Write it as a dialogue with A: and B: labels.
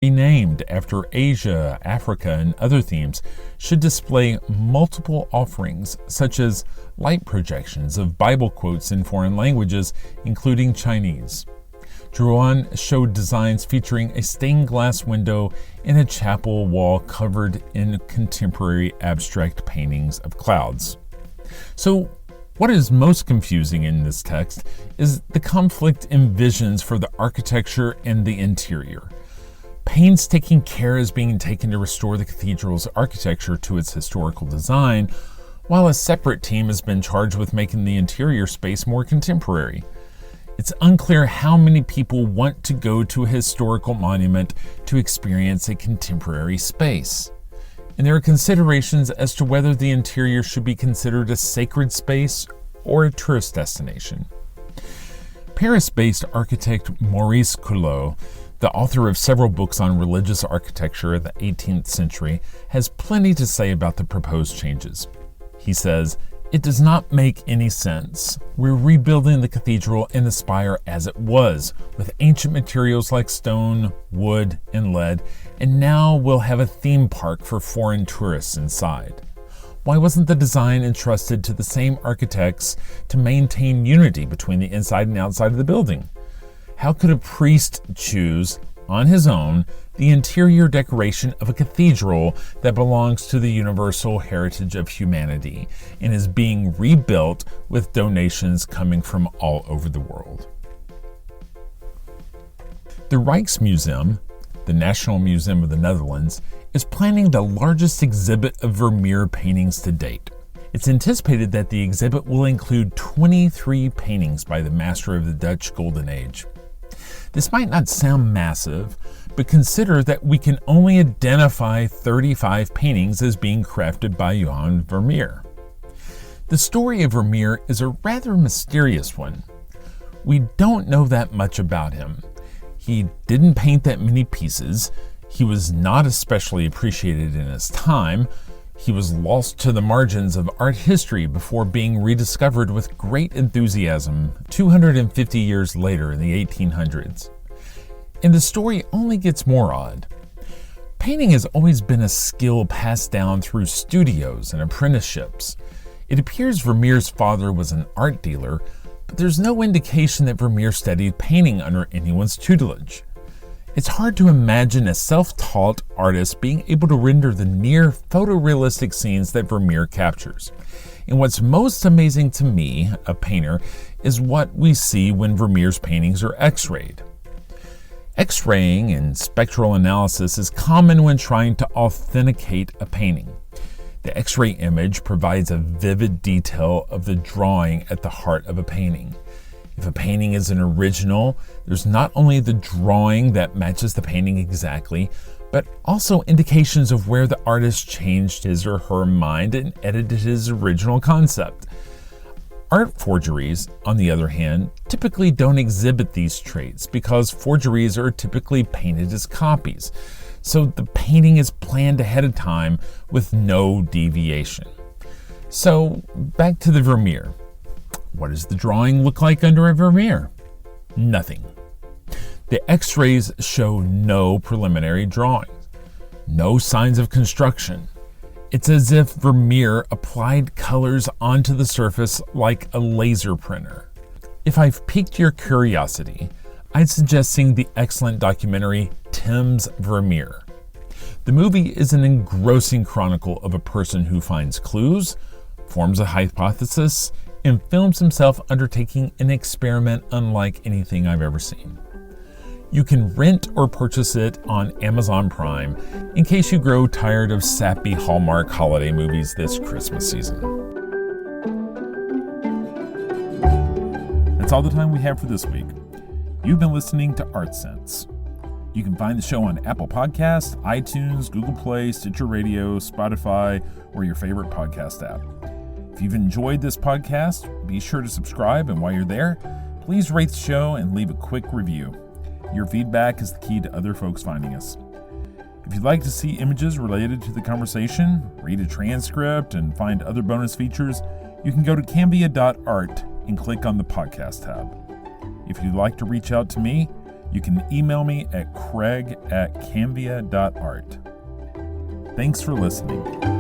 A: renamed after Asia, Africa, and other themes, should display multiple offerings, such as light projections of Bible quotes in foreign languages, including Chinese. Drouin showed designs featuring a stained glass window in a chapel wall covered in contemporary abstract paintings of clouds. So, what is most confusing in this text is the conflict in visions for the architecture and the interior. Painstaking care is being taken to restore the cathedral's architecture to its historical design, while a separate team has been charged with making the interior space more contemporary. It's unclear how many people want to go to a historical monument to experience a contemporary space. And there are considerations as to whether the interior should be considered a sacred space or a tourist destination. Paris-based architect Maurice Cullot, the author of several books on religious architecture of the 18th century, has plenty to say about the proposed changes. He says, "It does not make any sense. We're rebuilding the cathedral and the spire as it was, with ancient materials like stone, wood, and lead, and now we'll have a theme park for foreign tourists inside. Why wasn't the design entrusted to the same architects to maintain unity between the inside and outside of the building? How could a priest choose, on his own, the interior decoration of a cathedral that belongs to the universal heritage of humanity and is being rebuilt with donations coming from all over the world?" The Rijksmuseum, the National Museum of the Netherlands, is planning the largest exhibit of Vermeer paintings to date. It's anticipated that the exhibit will include 23 paintings by the master of the Dutch Golden Age. This might not sound massive, but consider that we can only identify 35 paintings as being crafted by Johan Vermeer. The story of Vermeer is a rather mysterious one. We don't know that much about him. He didn't paint that many pieces. He was not especially appreciated in his time. He was lost to the margins of art history before being rediscovered with great enthusiasm 250 years later in the 1800s. And the story only gets more odd. Painting has always been a skill passed down through studios and apprenticeships. It appears Vermeer's father was an art dealer, but there's no indication that Vermeer studied painting under anyone's tutelage. It's hard to imagine a self-taught artist being able to render the near photorealistic scenes that Vermeer captures. And what's most amazing to me, a painter, is what we see when Vermeer's paintings are X-rayed. X-raying and spectral analysis is common when trying to authenticate a painting. The X-ray image provides a vivid detail of the drawing at the heart of a painting. If a painting is an original, there's not only the drawing that matches the painting exactly, but also indications of where the artist changed his or her mind and edited his original concept. Art forgeries, on the other hand, typically don't exhibit these traits because forgeries are typically painted as copies, so the painting is planned ahead of time with no deviation. So, back to the Vermeer. What does the drawing look like under a Vermeer? Nothing. The X-rays show no preliminary drawings, no signs of construction. It's as if Vermeer applied colors onto the surface like a laser printer. If I've piqued your curiosity, I'd suggest seeing the excellent documentary Tim's Vermeer. The movie is an engrossing chronicle of a person who finds clues, forms a hypothesis, and films himself undertaking an experiment unlike anything I've ever seen. You can rent or purchase it on Amazon Prime in case you grow tired of sappy Hallmark holiday movies this Christmas season. That's all the time we have for this week. You've been listening to Art Sense. You can find the show on Apple Podcasts, iTunes, Google Play, Stitcher Radio, Spotify, or your favorite podcast app. If you've enjoyed this podcast, be sure to subscribe, and while you're there, please rate the show and leave a quick review. Your feedback is the key to other folks finding us. If you'd like to see images related to the conversation, read a transcript, and find other bonus features, you can go to cambia.art and click on the podcast tab. If you'd like to reach out to me, You can email me at craig@canvia.art. Thanks for listening.